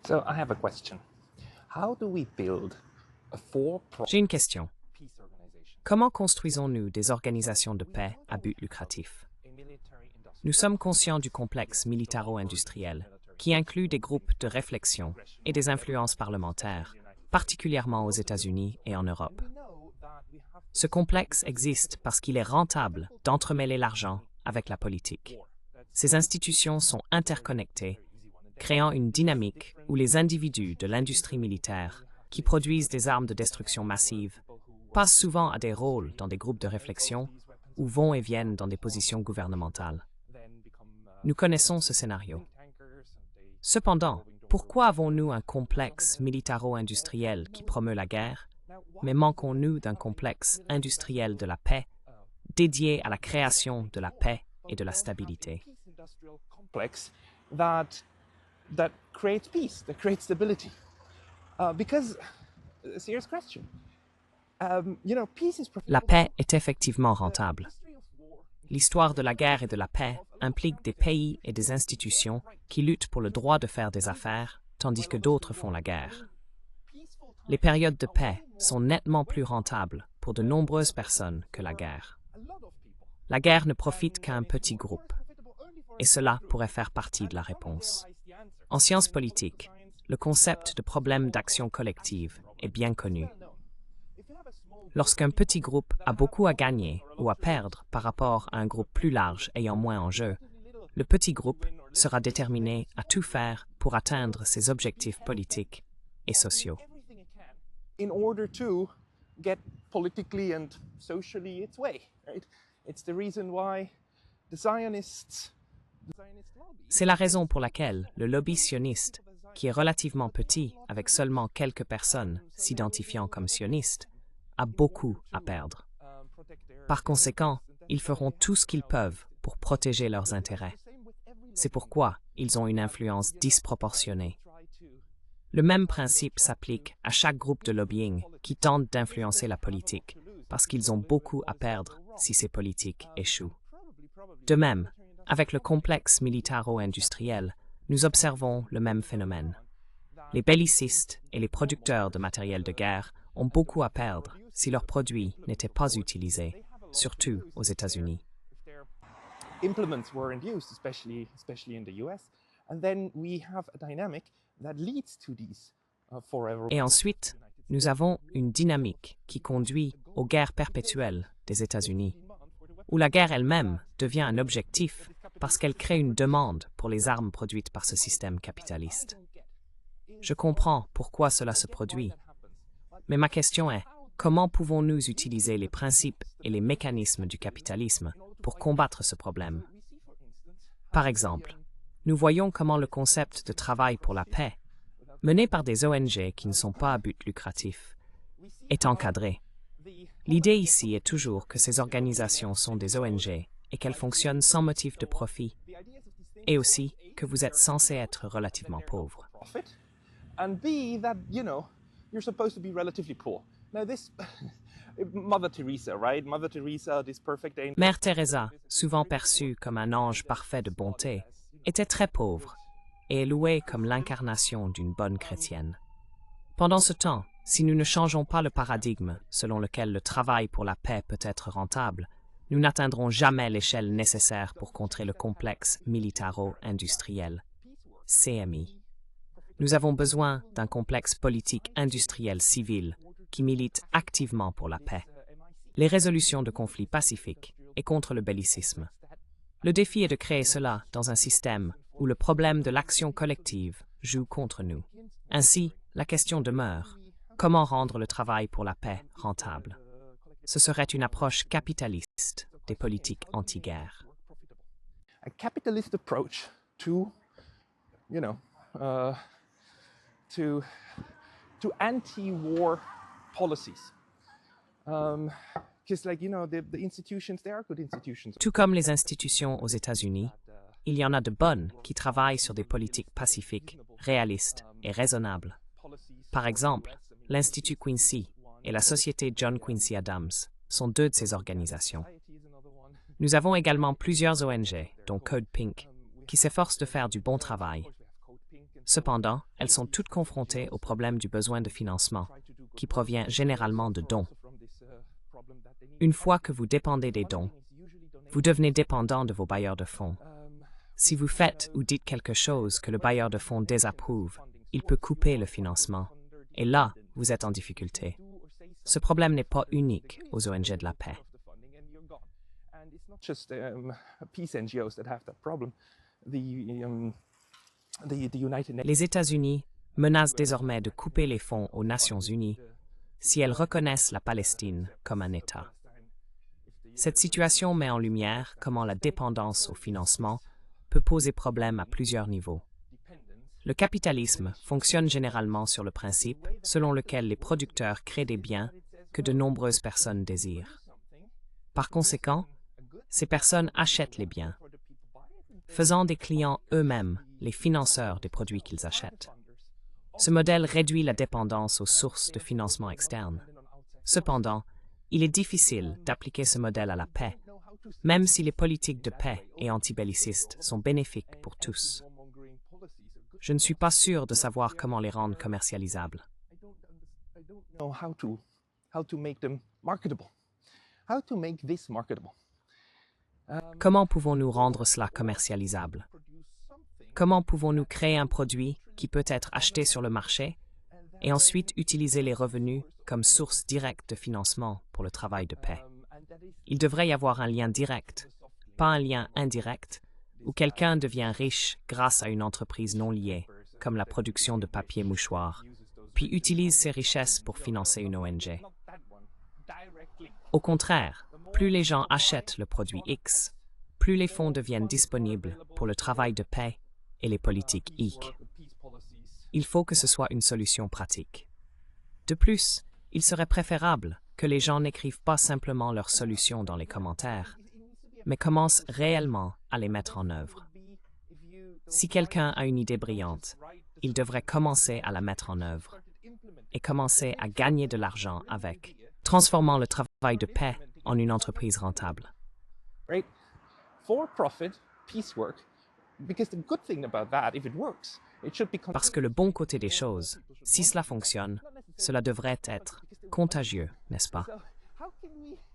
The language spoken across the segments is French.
So I have a question. How do we build a for-profit J'ai une question. peace organization? Comment construisons-nous des organisations de paix à but lucratif? Nous sommes conscients du complexe militaro-industriel, qui inclut des groupes de réflexion et des influences parlementaires, particulièrement aux États-Unis et en Europe. Ce complexe existe parce qu'il est rentable d'entremêler l'argent avec la politique. Ces institutions sont interconnectées, créant une dynamique où les individus de l'industrie militaire, qui produisent des armes de destruction massive, passent souvent à des rôles dans des groupes de réflexion ou vont et viennent dans des positions gouvernementales. Nous connaissons ce scénario. Cependant, pourquoi avons-nous un complexe militaro-industriel qui promeut la guerre, mais manquons-nous d'un complexe industriel de la paix dédié à la création de la paix et de la stabilité? Complex that creates peace, that creates stability. Because, a serious question. Peace is La paix est effectivement rentable. L'histoire de la guerre et de la paix implique des pays et des institutions qui luttent pour le droit de faire des affaires, tandis que d'autres font la guerre. Les périodes de paix sont nettement plus rentables pour de nombreuses personnes que la guerre. La guerre ne profite qu'à un petit groupe, et cela pourrait faire partie de la réponse. En sciences politiques, le concept de problème d'action collective est bien connu. Lorsqu'un petit groupe a beaucoup à gagner ou à perdre par rapport à un groupe plus large ayant moins en jeu, le petit groupe sera déterminé à tout faire pour atteindre ses objectifs politiques et sociaux. in order to get politically and socially its way, right? It's the reason why the Zionists lobby. C'est la raison pour laquelle le lobby sioniste, qui est relativement petit avec seulement quelques personnes s'identifiant comme sionistes, a beaucoup à perdre. Par conséquent, ils feront tout ce qu'ils peuvent pour protéger leurs intérêts. C'est pourquoi ils ont une influence disproportionnée. Le même principe s'applique à chaque groupe de lobbying qui tente d'influencer la politique, parce qu'ils ont beaucoup à perdre si ces politiques échouent. De même, avec le complexe militaro-industriel, nous observons le même phénomène. Les bellicistes et les producteurs de matériel de guerre ont beaucoup à perdre si leurs produits n'étaient pas utilisés, surtout aux États-Unis. Implements were in use, especially in the US, and then we have a dynamic that leads to these forever. Et ensuite, nous avons une dynamique qui conduit aux guerres perpétuelles des États-Unis, où la guerre elle-même devient un objectif parce qu'elle crée une demande pour les armes produites par ce système capitaliste. Je comprends pourquoi cela se produit, mais ma question est, comment pouvons-nous utiliser les principes et les mécanismes du capitalisme pour combattre ce problème? Par exemple, nous voyons comment le concept de travail pour la paix, mené par des ONG qui ne sont pas à but lucratif, est encadré. L'idée ici est toujours que ces organisations sont des ONG et qu'elles fonctionnent sans motif de profit, et aussi que vous êtes censé être relativement pauvre. Profit, and B, that, you're supposed to be relatively poor. Now this, Mother Teresa, right? Mother Teresa, this perfect angel. Mère Teresa, souvent perçue comme un ange parfait de bonté, était très pauvre et est louée comme l'incarnation d'une bonne chrétienne. Pendant ce temps, si nous ne changeons pas le paradigme selon lequel le travail pour la paix peut être rentable, nous n'atteindrons jamais l'échelle nécessaire pour contrer le complexe militaro-industriel, CMI. Nous avons besoin d'un complexe politique industriel civil qui milite activement pour la paix, les résolutions de conflits pacifiques et contre le bellicisme. Le défi est de créer cela dans un système où le problème de l'action collective joue contre nous. Ainsi, la question demeure, comment rendre le travail pour la paix rentable? Ce serait une approche capitaliste des politiques anti-guerre. A capitalist approach to, to anti-war policies. Because, the institutions, they are good institutions. Tout comme les institutions aux États-Unis, il y en a de bonnes qui travaillent sur des politiques pacifiques, réalistes et raisonnables. Par exemple, l'Institut Quincy et la Société John Quincy Adams sont deux de ces organisations. Nous avons également plusieurs ONG, dont Code Pink, qui s'efforcent de faire du bon travail. Cependant, elles sont toutes confrontées au problème du besoin de financement, qui provient généralement de dons. Une fois que vous dépendez des dons, vous devenez dépendant de vos bailleurs de fonds. Si vous faites ou dites quelque chose que le bailleur de fonds désapprouve, il peut couper le financement. Et là, vous êtes en difficulté. Ce problème n'est pas unique aux ONG de la paix. Les États-Unis menacent désormais de couper les fonds aux Nations unies si elles reconnaissent la Palestine comme un État. Cette situation met en lumière comment la dépendance au financement peut poser problème à plusieurs niveaux. Le capitalisme fonctionne généralement sur le principe selon lequel les producteurs créent des biens que de nombreuses personnes désirent. Par conséquent, ces personnes achètent les biens, faisant des clients eux-mêmes les financeurs des produits qu'ils achètent. Ce modèle réduit la dépendance aux sources de financement externes. Cependant, il est difficile d'appliquer ce modèle à la paix, même si les politiques de paix et antibellicistes sont bénéfiques pour tous. Je ne suis pas sûr de savoir comment les rendre commercialisables. Comment pouvons-nous rendre cela commercialisable? Comment pouvons-nous créer un produit qui peut être acheté sur le marché et ensuite utiliser les revenus comme source directe de financement pour le travail de paix? Il devrait y avoir un lien direct, pas un lien indirect, où quelqu'un devient riche grâce à une entreprise non liée, comme la production de papier mouchoir, puis utilise ses richesses pour financer une ONG. Au contraire, plus les gens achètent le produit X, plus les fonds deviennent disponibles pour le travail de paix et les politiques Y. Il faut que ce soit une solution pratique. De plus, il serait préférable que les gens n'écrivent pas simplement leurs solutions dans les commentaires, mais commencent réellement à les mettre en œuvre. Si quelqu'un a une idée brillante, il devrait commencer à la mettre en œuvre et commencer à gagner de l'argent avec, transformant le travail de paix en une entreprise rentable. Parce que le bon côté des choses, si cela fonctionne, cela devrait être contagieux, n'est-ce pas?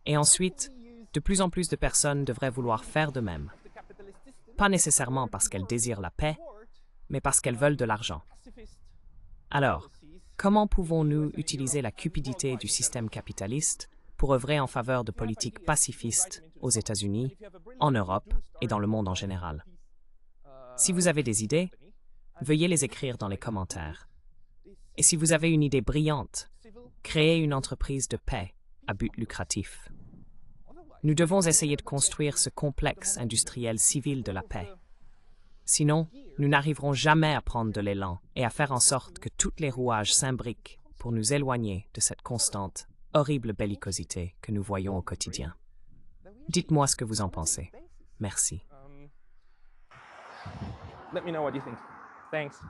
Et ensuite, de plus en plus de personnes devraient vouloir faire de même. Pas nécessairement parce qu'elles désirent la paix, mais parce qu'elles veulent de l'argent. Alors, comment pouvons-nous utiliser la cupidité du système capitaliste pour œuvrer en faveur de politiques pacifistes aux États-Unis, en Europe et dans le monde en général? Si vous avez des idées, veuillez les écrire dans les commentaires. Et si vous avez une idée brillante, créez une entreprise de paix à but lucratif. Nous devons essayer de construire ce complexe industriel civil de la paix. Sinon, nous n'arriverons jamais à prendre de l'élan et à faire en sorte que tous les rouages s'imbriquent pour nous éloigner de cette constante, horrible bellicosité que nous voyons au quotidien. Dites-moi ce que vous en pensez. Merci. Let me know what you think. Thanks.